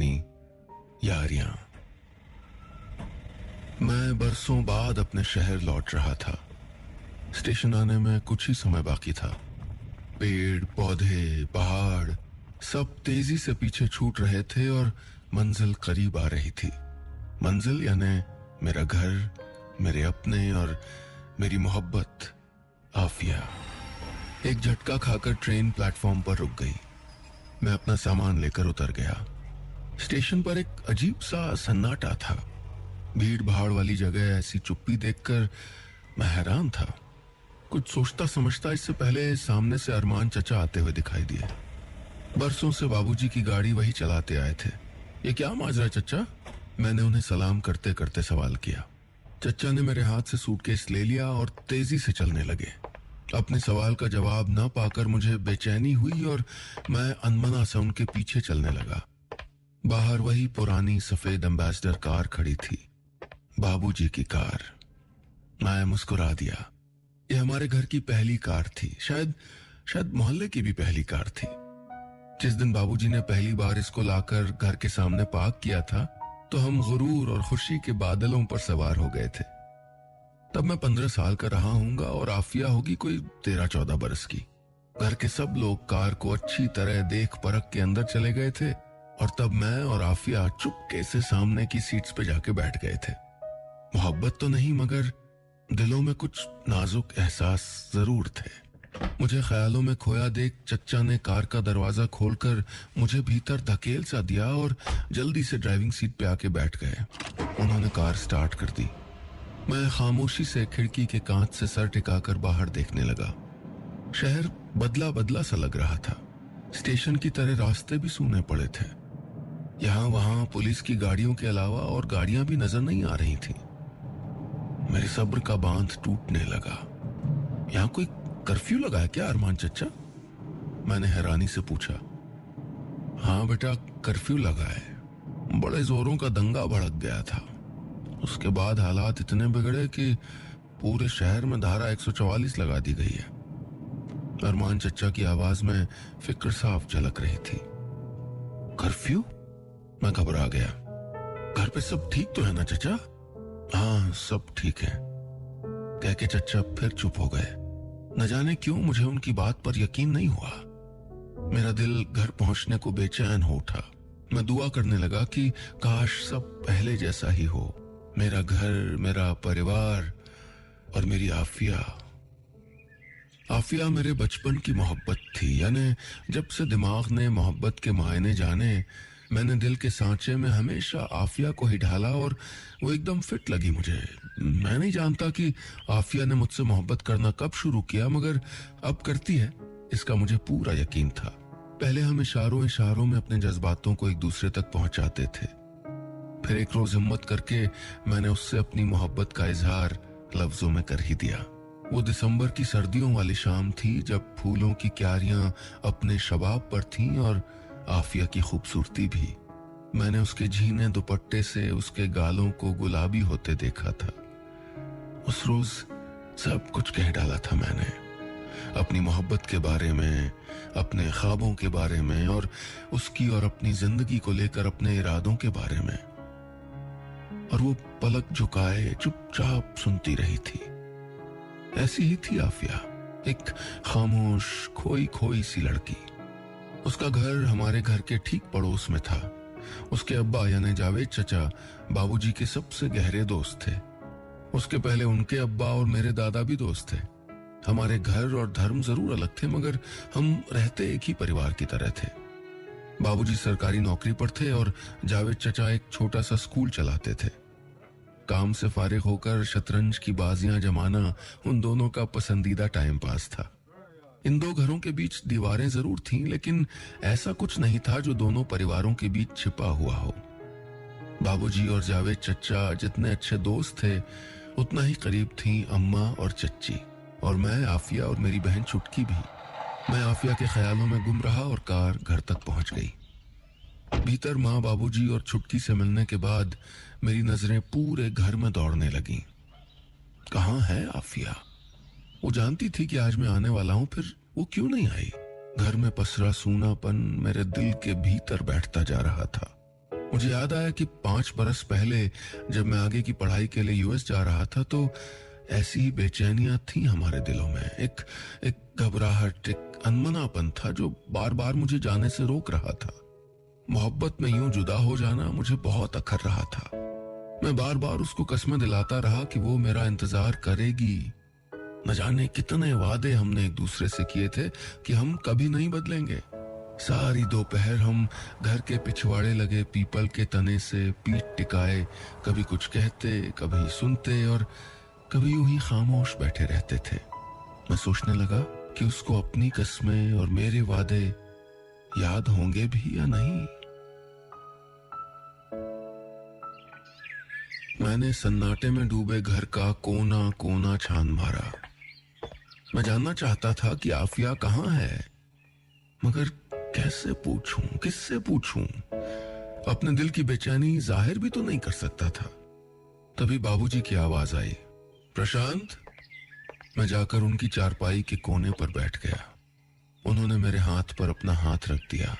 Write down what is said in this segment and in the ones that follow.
पुरानी यारियां। मैं बरसों बाद अपने शहर लौट रहा था। स्टेशन आने में कुछ ही समय बाकी था। पेड़ पौधे पहाड़ सब तेजी से पीछे छूट रहे थे और मंजिल करीब आ रही थी। मंजिल यानी मेरा घर, मेरे अपने और मेरी मोहब्बत आफिया। एक झटका खाकर ट्रेन प्लेटफॉर्म पर रुक गई। मैं अपना सामान लेकर उतर गया। स्टेशन पर एक अजीब सा सन्नाटा था। भीड़ भाड़ वाली जगह ऐसी चुप्पी देखकर मैं हैरान था। कुछ सोचता समझता इससे पहले सामने से अरमान चचा आते हुए दिखाई दिए। बरसों से बाबूजी की गाड़ी वही चलाते आए थे। ये क्या माजरा चचा? मैंने उन्हें सलाम करते करते सवाल किया। चचा ने मेरे हाथ से सूटकेस ले लिया और तेजी से चलने लगे। अपने सवाल का जवाब न पाकर मुझे बेचैनी हुई और मैं अनमना से उनके पीछे चलने लगा। बाहर वही पुरानी सफेद एम्बेसडर कार खड़ी थी, बाबूजी की कार। मैं मुस्कुरा दिया। यह हमारे घर की पहली कार थी, शायद मोहल्ले की भी पहली कार थी। जिस दिन बाबूजी ने पहली बार इसको लाकर घर के सामने पार्क किया था तो हम गुरूर और खुशी के बादलों पर सवार हो गए थे। तब मैं 15 साल का रहा हूंगा और आफिया होगी कोई 13-14 बरस की। घर के सब लोग कार को अच्छी तरह देख परख के अंदर चले गए थे और तब मैं और आफिया चुपके से सामने की सीट्स पे जाके बैठ गए थे। मोहब्बत तो नहीं मगर दिलों में कुछ नाजुक एहसास जरूर थे। मुझे ख्यालों में खोया देख चच्चा ने कार का दरवाजा खोलकर मुझे भीतर धकेल सा दिया और जल्दी से ड्राइविंग सीट पे आके बैठ गए। उन्होंने कार स्टार्ट कर दी। मैं खामोशी से खिड़की के कांच से सर टिकाकर बाहर देखने लगा। शहर बदला बदला सा लग रहा था। स्टेशन की तरह रास्ते भी सूने पड़े थे। यहाँ वहां पुलिस की गाड़ियों के अलावा और गाड़ियां भी नजर नहीं आ रही थी। मेरे सब्र का बांध टूटने लगा। यहाँ कोई कर्फ्यू लगा है क्या अरमान चचा? मैंने हैरानी से पूछा। हाँ बेटा, कर्फ्यू लगा है। बड़े जोरों का दंगा भड़क गया था। उसके बाद हालात इतने बिगड़े कि पूरे शहर में धारा 144 लगा दी गई है। अरमान चचा की आवाज में फिक्र साफ झलक रही थी। कर्फ्यू? मैं घबरा गया। घर पे सब ठीक तो है ना चचा? हाँ सब ठीक है, कह के चचा फिर चुप हो गए। न जाने क्यों मुझे उनकी बात पर यकीन नहीं हुआ। मेरा दिल घर पहुंचने को बेचैन हो उठा। मैं दुआ करने लगा कि काश सब पहले जैसा ही हो। मेरा घर, मेरा परिवार और मेरी आफिया। आफिया मेरे बचपन की मोहब्बत थी। यानी जब से दिमाग ने मोहब्बत के मायने जाने, मैंने दिल के सांचे में हमेशा आफिया को ही ढाला और वो एकदम फिट लगी मुझे। मैं नहीं जानता कि आफिया ने मुझसे मोहब्बत करना कब शुरू किया, मगर अब करती है इसका मुझे पूरा यकीन था। पहले हम इशारों इशारों में अपने जज्बातों को एक दूसरे तक पहुंचाते थे। फिर एक रोज हिम्मत करके मैंने उससे अपनी मोहब्बत का इजहार लफ्जों में कर ही दिया। वो दिसंबर की सर्दियों वाली शाम थी जब फूलों की क्यारियां अपने शबाब पर थीं और आफिया की खूबसूरती भी। मैंने उसके झीने दुपट्टे से उसके गालों को गुलाबी होते देखा था। उस रोज सब कुछ कह डाला था मैंने, अपनी मोहब्बत के बारे में, अपने ख्वाबों के बारे में और उसकी और अपनी जिंदगी को लेकर अपने इरादों के बारे में। और वो पलक झुकाए चुपचाप सुनती रही थी। ऐसी ही थी आफिया, एक खामोश खोई खोई सी लड़की। उसका घर हमारे घर के ठीक पड़ोस में था। उसके अब्बा यानी जावेद चचा बाबूजी के सबसे गहरे दोस्त थे। उसके पहले उनके अब्बा और मेरे दादा भी दोस्त थे। हमारे घर और धर्म जरूर अलग थे मगर हम रहते एक ही परिवार की तरह थे। बाबूजी सरकारी नौकरी पर थे और जावेद चचा एक छोटा सा स्कूल चलाते थे। काम से फारिग होकर शतरंज की बाजियां जमाना उन दोनों का पसंदीदा टाइम पास था। इन दो घरों के बीच दीवारें जरूर थीं, लेकिन ऐसा कुछ नहीं था जो दोनों परिवारों के बीच छिपा हुआ हो। बाबूजी और जावेद चचा जितने अच्छे दोस्त थे उतना ही करीब थीं अम्मा और चच्ची, और मैं, आफिया और मेरी बहन छुटकी भी। मैं आफिया के ख्यालों में गुम रहा और कार घर तक पहुंच गई। भीतर माँ, बाबूजी और छुटकी से मिलने के बाद मेरी नजरें पूरे घर में दौड़ने लगीं। कहाँ है आफिया? वो जानती थी कि आज मैं आने वाला हूं, फिर वो क्यों नहीं आई? घर में पसरा सूनापन मेरे दिल के भीतर बैठता जा रहा था। मुझे याद आया कि 5 बरस पहले जब मैं आगे की पढ़ाई के लिए यूएस जा रहा था तो ऐसी ही बेचैनियां थी हमारे दिलों में। एक एक घबराहट, एक अनमनापन था जो बार बार मुझे जाने से रोक रहा था। मोहब्बत में यूं जुदा हो जाना मुझे बहुत अखर रहा था। मैं बार बार उसको कसमें दिलाता रहा कि वो मेरा इंतजार करेगी। न जाने कितने वादे हमने एक दूसरे से किए थे कि हम कभी नहीं बदलेंगे। सारी दोपहर हम घर के पिछवाड़े लगे पीपल के तने से पीठ टिकाए कभी कुछ कहते, कभी सुनते और कभी यूं ही खामोश बैठे रहते थे। मैं सोचने लगा कि उसको अपनी कस्में और मेरे वादे याद होंगे भी या नहीं। मैंने सन्नाटे में डूबे घर का कोना कोना छान मारा। मैं जानना चाहता था कि आफिया कहाँ है, मगर कैसे पूछूं, किससे पूछूं? अपने दिल की बेचैनी जाहिर भी तो नहीं कर सकता था। तभी बाबूजी की आवाज आई, प्रशांत। मैं जाकर उनकी चारपाई के कोने पर बैठ गया। उन्होंने मेरे हाथ पर अपना हाथ रख दिया।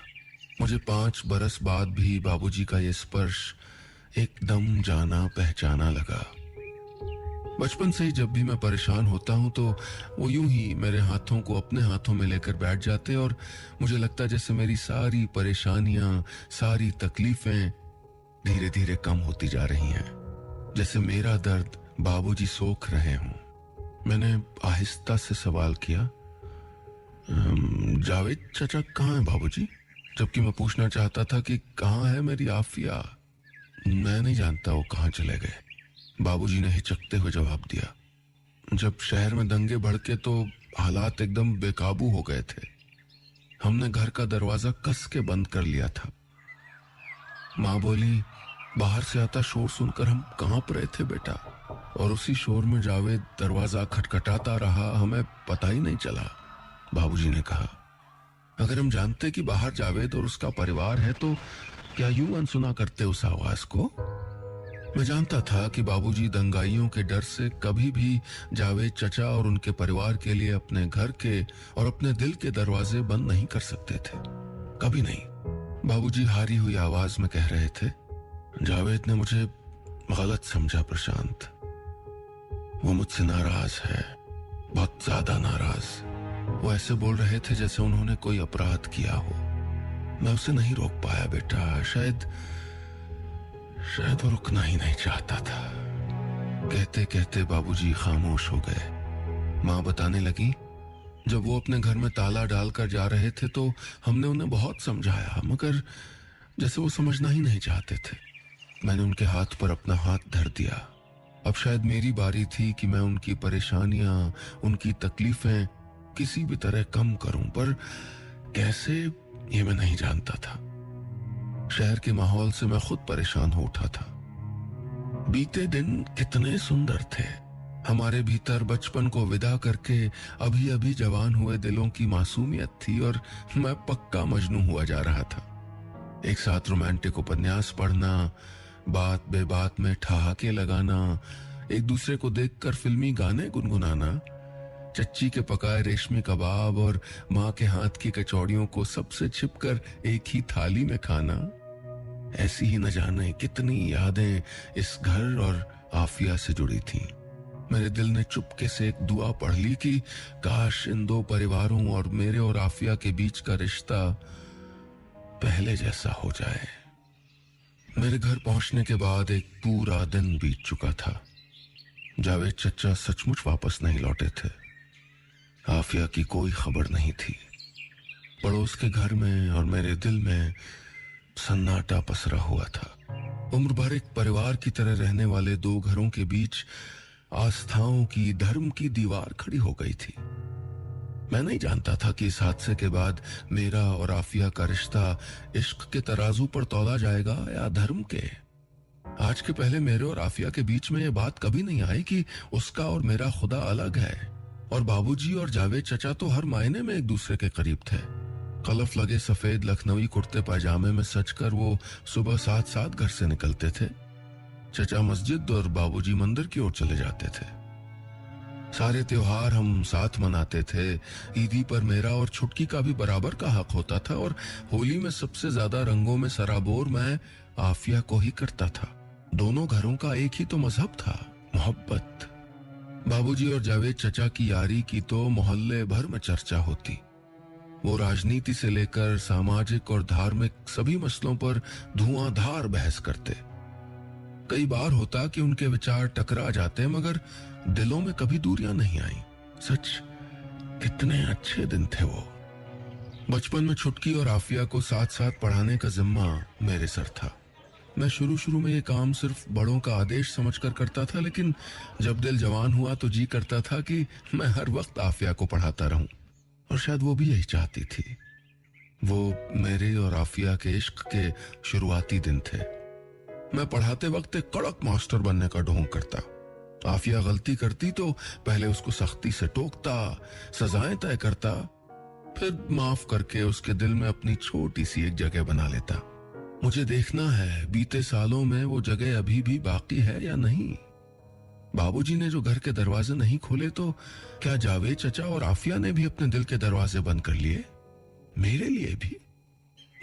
मुझे 5 बरस बाद भी बाबूजी का यह स्पर्श एकदम जाना पहचाना लगा। बचपन से ही जब भी मैं परेशान होता हूं तो वो यूं ही मेरे हाथों को अपने हाथों में लेकर बैठ जाते और मुझे लगता जैसे मेरी सारी परेशानियां, सारी तकलीफें धीरे धीरे कम होती जा रही हैं, जैसे मेरा दर्द बाबूजी सोख रहे हों। मैंने आहिस्ता से सवाल किया, जावेद चाचा कहाँ है बाबूजी? जबकि मैं पूछना चाहता था कि कहाँ है मेरी आफिया। मैं नहीं जानता वो कहाँ चले गए, बाबूजी ने हिचकते हुए जवाब दिया। जब शहर में दंगे भड़के तो हालात एकदम बेकाबू हो गए थे। हमने घर का दरवाजा कस के बंद कर लिया था। माँ बोली, बाहर से आता शोर सुनकर हम कांप रहे थे बेटा, और उसी शोर में जावेद दरवाजा खटखटाता रहा, हमें पता ही नहीं चला। बाबूजी ने कहा, अगर हम जानते कि बाहर जावेद और उसका परिवार है तो क्या यूं अनसुना करते उस आवाज को? मैं जानता था कि बाबूजी दंगाइयों के डर से कभी भी जावेद चचा और उनके परिवार के लिए अपने घर के और अपने दिल के दरवाजे बंद नहीं कर सकते थे, कभी नहीं। बाबूजी हारी हुई आवाज में कह रहे थे, जावेद ने मुझे गलत समझा प्रशांत। वो मुझसे नाराज है, बहुत ज्यादा नाराज। वो ऐसे बोल रहे थे जैसे उन्होंने कोई अपराध किया हो। मैं उसे नहीं रोक पाया बेटा, शायद वो रुकना ही नहीं चाहता था। कहते कहते बाबूजी खामोश हो गए। माँ बताने लगी, जब वो अपने घर में ताला डालकर जा रहे थे तो हमने उन्हें बहुत समझाया, मगर जैसे वो समझना ही नहीं चाहते थे। मैंने उनके हाथ पर अपना हाथ धर दिया। अब शायद मेरी बारी थी कि मैं उनकी परेशानियां, उनकी तकलीफें किसी भी तरह कम करूं, पर कैसे ये मैं नहीं जानता था। शहर के माहौल से मैं खुद परेशान हो उठा था। बीते दिन कितने सुंदर थे। हमारे भीतर बचपन को विदा करके अभी अभी जवान हुए दिलों की मासूमियत थी और मैं पक्का मजनू हुआ जा रहा था। एक साथ रोमांटिक उपन्यास पढ़ना, बात बेबात में ठहाके लगाना, एक दूसरे को देखकर फिल्मी गाने गुनगुनाना, चच्ची के पकाए रेशमी कबाब और माँ के हाथ की कचौड़ियों को सबसे छिपकर एक ही थाली में खाना। ऐसी ही न जाने कितनी यादें इस घर और आफिया से जुड़ी थीं। मेरे दिल ने चुपके से एक दुआ पढ़ ली कि काश इन दो परिवारों और मेरे और आफिया के बीच का रिश्ता पहले जैसा हो जाए। मेरे घर पहुंचने के बाद एक पूरा दिन बीत चुका था। जावेद चचा सचमुच वापस नहीं लौटे थे। आफिया की कोई खबर नहीं थी। पड़ोस के घर में और मेरे दिल में सन्नाटा पसरा हुआ था। उम्र भर एक परिवार की तरह रहने वाले दो घरों के बीच आस्थाओं की, धर्म की दीवार खड़ी हो गई थी। मैं नहीं जानता था कि इस हादसे के बाद मेरा और आफिया का रिश्ता इश्क के तराजू पर तौला जाएगा या धर्म के। आज के पहले मेरे और आफिया के बीच में यह बात कभी नहीं आई कि उसका और मेरा खुदा अलग है, और बाबूजी और जावेद चचा तो हर मायने में एक दूसरे के करीब थे। कलफ लगे सफेद लखनवी कुर्ते पायजामे में सजकर वो सुबह 7-7 घर से निकलते थे। चचा मस्जिद और बाबूजी मंदिर की ओर चले जाते थे। सारे त्योहार हम साथ मनाते थे। ईदी पर मेरा और छुटकी का भी बराबर का हक होता था, और होली में सबसे ज्यादा रंगों में सराबोर मैं आफिया को ही करता था। दोनों घरों का एक ही तो मजहब था, मोहब्बत। बाबूजी और जावेद चचा की यारी की तो मोहल्ले भर में चर्चा होती। वो राजनीति से लेकर सामाजिक और धार्मिक सभी मसलों पर धुआंधार बहस करते। कई बार होता कि उनके विचार टकरा जाते, मगर दिलों में कभी दूरियां नहीं आई। सच कितने अच्छे दिन थे वो। बचपन में छुटकी और आफिया को साथ साथ पढ़ाने का जिम्मा मेरे सर था। मैं शुरू शुरू में ये काम सिर्फ बड़ों का आदेश समझकर करता था, लेकिन जब दिल जवान हुआ तो जी करता था कि मैं हर वक्त आफिया को पढ़ाता रहूं। और शायद वो भी यही चाहती थी। वो मेरे और आफिया के इश्क के शुरुआती दिन थे। मैं पढ़ाते वक्त एक कड़क मास्टर बनने का ढोंग करता। आफिया गलती करती तो पहले उसको सख्ती से टोकता, सजाएं तय करता, फिर माफ करके उसके दिल में अपनी छोटी सी एक जगह बना लेता। मुझे देखना है बीते सालों में वो जगह अभी भी बाकी है या नहीं। बाबूजी ने जो घर के दरवाजे नहीं खोले, तो क्या जावेद चचा और आफिया ने भी अपने दिल के दरवाजे बंद कर लिए, मेरे लिए भी?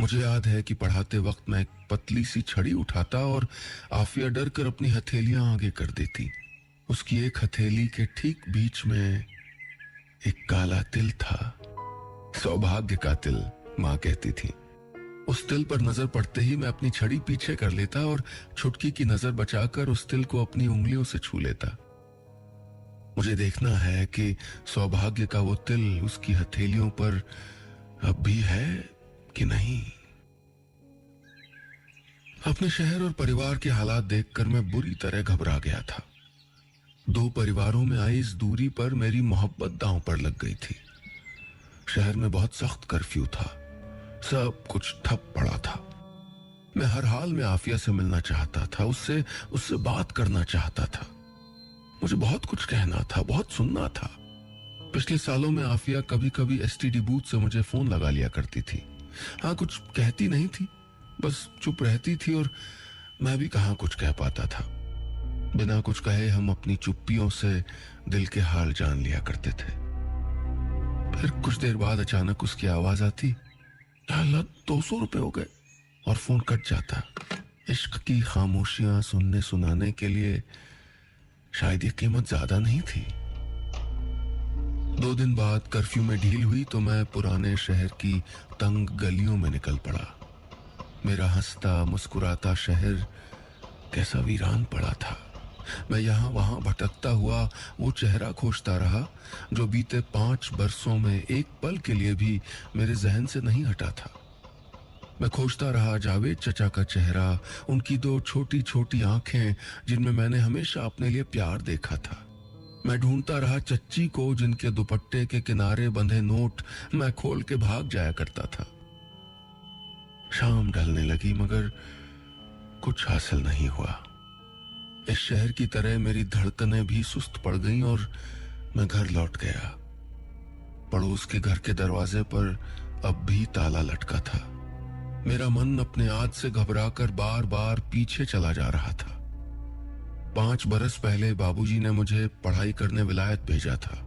मुझे याद है कि पढ़ाते वक्त मैं एक पतली सी छड़ी उठाता और आफिया डर कर अपनी हथेलियां आगे कर देती। उसकी एक हथेली के ठीक बीच में एक काला तिल था। सौभाग्य का तिल, माँ कहती थी। उस तिल पर नजर पड़ते ही मैं अपनी छड़ी पीछे कर लेता और छुटकी की नजर बचाकर उस तिल को अपनी उंगलियों से छू लेता। मुझे देखना है कि सौभाग्य का वो तिल उसकी हथेलियों पर अब भी है कि नहीं। अपने शहर और परिवार के हालात देखकर मैं बुरी तरह घबरा गया था। दो परिवारों में आई इस दूरी पर मेरी मोहब्बत दांव पर लग गई थी। शहर में बहुत सख्त कर्फ्यू था, सब कुछ ठप पड़ा था। मैं हर हाल में आफिया से मिलना चाहता था, उससे बात करना चाहता था। मुझे बहुत कुछ कहना था, बहुत सुनना था। पिछले सालों में आफिया कभी कभी एसटीडी बूथ से मुझे फोन लगा लिया करती थी। हाँ, कुछ कहती नहीं थी, बस चुप रहती थी और मैं भी कहाँ कुछ कह पाता था। बिना कुछ कहे हम अपनी चुप्पियों से दिल के हाल जान लिया करते थे। फिर कुछ देर बाद अचानक उसकी आवाज आती, या अल्लाह 200 रुपए हो गए, और फोन कट जाता। इश्क की खामोशियां सुनने सुनाने के लिए शायद ये कीमत ज्यादा नहीं थी। 2 दिन बाद कर्फ्यू में ढील हुई तो मैं पुराने शहर की तंग गलियों में निकल पड़ा। मेरा हंसता मुस्कुराता शहर कैसा वीरान पड़ा था। मैं यहां वहां भटकता हुआ वो चेहरा खोजता रहा जो बीते 5 बरसों में एक पल के लिए भी मेरे जहन से नहीं हटा था। मैं खोजता रहा जावेद चचा का चेहरा, उनकी 2 छोटी छोटी आंखें जिनमें मैंने हमेशा अपने लिए प्यार देखा था। मैं ढूंढता रहा चच्ची को, जिनके दुपट्टे के किनारे बंधे नोट मैं खोल के भाग जाया करता था। शाम ढलने लगी मगर कुछ हासिल नहीं हुआ। इस शहर की तरह मेरी धड़कनें भी सुस्त पड़ गईं और मैं घर लौट गया। पड़ोस के घर के दरवाजे पर अब भी ताला लटका था। मेरा मन अपने आज से घबराकर बार बार पीछे चला जा रहा था। 5 बरस पहले बाबूजी ने मुझे पढ़ाई करने विलायत भेजा था।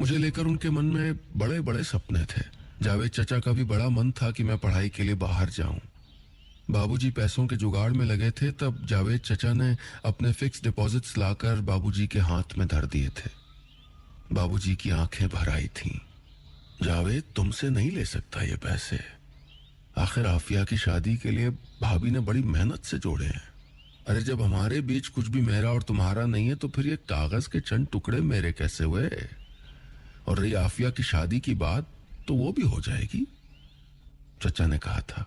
मुझे लेकर उनके मन में बड़े बड़े सपने थे। जावेद चचा का भी बड़ा मन था कि मैं पढ़ाई के लिए बाहर जाऊं। बाबूजी पैसों के जुगाड़ में लगे थे, तब जावेद चचा ने अपने फिक्स डिपॉजिट्स लाकर बाबूजी के हाथ में धर दिए थे। बाबूजी की आंखें भर आई थीं। जावेद, तुमसे नहीं ले सकता ये पैसे। आखिर आफिया की शादी के लिए भाभी ने बड़ी मेहनत से जोड़े हैं। अरे जब हमारे बीच कुछ भी मेरा और तुम्हारा नहीं है तो फिर ये कागज के चंद टुकड़े मेरे कैसे हुए? और रही आफिया की शादी की बात, तो वो भी हो जाएगी, चचा ने कहा था।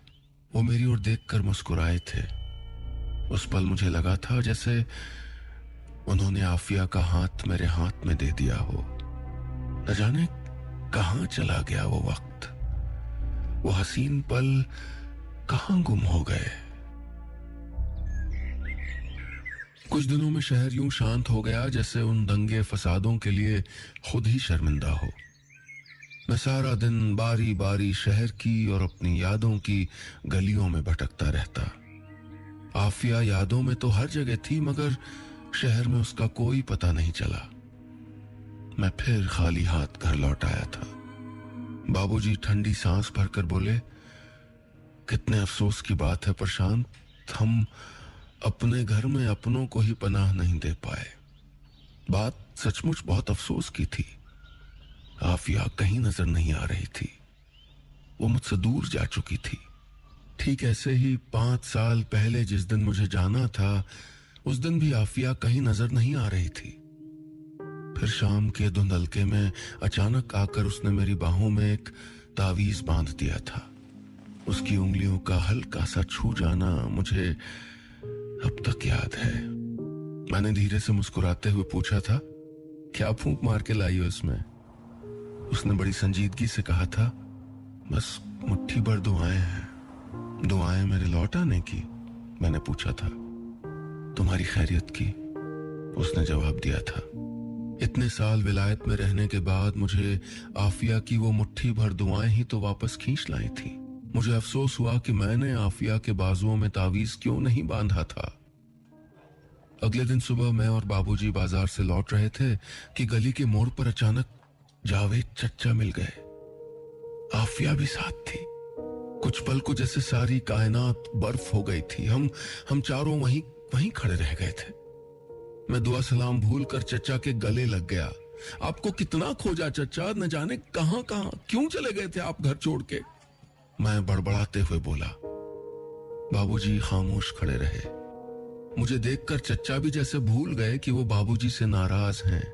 वो मेरी ओर देखकर मुस्कुराए थे। उस पल मुझे लगा था जैसे उन्होंने आफिया का हाथ मेरे हाथ में दे दिया हो। न जाने कहां चला गया वो वक्त, वो हसीन पल कहां गुम हो गए। कुछ दिनों में शहर यूं शांत हो गया जैसे उन दंगे फसादों के लिए खुद ही शर्मिंदा हो। मैं सारा दिन बारी बारी शहर की और अपनी यादों की गलियों में भटकता रहता। आफिया यादों में तो हर जगह थी, मगर शहर में उसका कोई पता नहीं चला। मैं फिर खाली हाथ घर लौट आया था। बाबूजी ठंडी सांस भरकर बोले, कितने अफसोस की बात है प्रशांत, वक्त हम अपने घर में अपनों को ही पनाह नहीं दे पाए। बात सचमुच बहुत अफसोस की थी। आफिया कहीं नजर नहीं आ रही थी। वो मुझसे दूर जा चुकी थी। ठीक ऐसे ही 5 साल पहले जिस दिन मुझे जाना था, उस दिन भी आफिया कहीं नजर नहीं आ रही थी। फिर शाम के धुंधलके में अचानक आकर उसने मेरी बाहों में एक तावीज बांध दिया था। उसकी उंगलियों का हल्का सा छू जाना मुझे अब तक याद है। मैंने धीरे से मुस्कुराते हुए पूछा था, क्या फूंक मार के लाई हो इसमें? उसने बड़ी संजीदगी से कहा था, बस मुट्ठी भर दुआएं हैं। दुआएं मेरे लौट आने की? मैंने पूछा था। तुम्हारी खैरियत की, उसने जवाब दिया था। इतने साल विलायत में रहने के बाद मुझे आफिया की वो मुट्ठी भर दुआएं ही तो वापस खींच लाई थी। मुझे अफसोस हुआ कि मैंने आफिया के बाजुओं में तावीज क्यों नहीं बांधा था। अगले दिन सुबह मैं और बाबूजी बाजार से लौट रहे थे कि गली के मोड़ पर अचानक जावेद चच्चा मिल गए। आफिया भी साथ थी। कुछ पल को जैसे सारी कायनात बर्फ हो गई थी। हम चारों वहीं वहीं खड़े रह गए थे। मैं दुआ सलाम भूलकर चचा के गले लग गया। आपको कितना खोजा चचा, न जाने कहां कहां क्यों चले गए थे आप घर छोड़ के? मैं बड़बड़ाते हुए बोला। बाबूजी खामोश खड़े रहे। मुझे देखकर चचा भी जैसे भूल गए कि वो बाबूजी से नाराज हैं।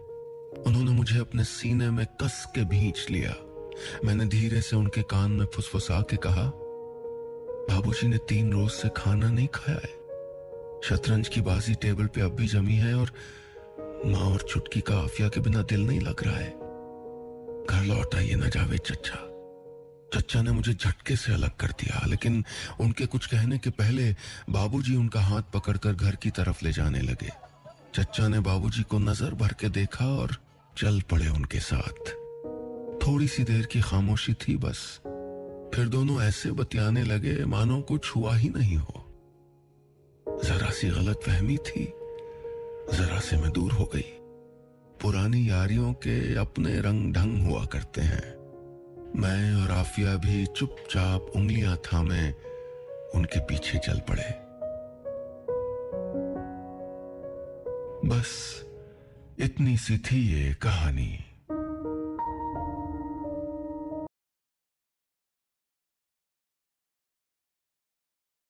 उन्होंने मुझे अपने सीने में कस के भींच लिया। मैंने धीरे से उनके कान में फुसफुसा के कहा, बाबूजी ने 3 रोज से खाना नहीं खाया है। शतरंज की बाजी टेबल पे अब भी जमी है और माँ और चुटकी का आफिया के बिना दिल नहीं लग रहा है। घर लौट आइए ना जावेद चचा। चचा ने मुझे झटके से अलग कर दिया, लेकिन उनके कुछ कहने के पहले बाबूजी उनका हाथ पकड़कर घर की तरफ ले जाने लगे। चचा ने बाबूजी को नजर भर के देखा और चल पड़े उनके साथ। थोड़ी सी देर की खामोशी थी बस। फिर दोनों ऐसे बतियाने लगे मानो कुछ हुआ ही नहीं हो। जरा सी गलतफहमी थी, जरा से मैं दूर हो गई। पुरानी यारियों के अपने रंग ढंग हुआ करते हैं। मैं और आफिया भी चुपचाप उंगलियां थामे उनके पीछे चल पड़े। बस इतनी सी थी ये कहानी।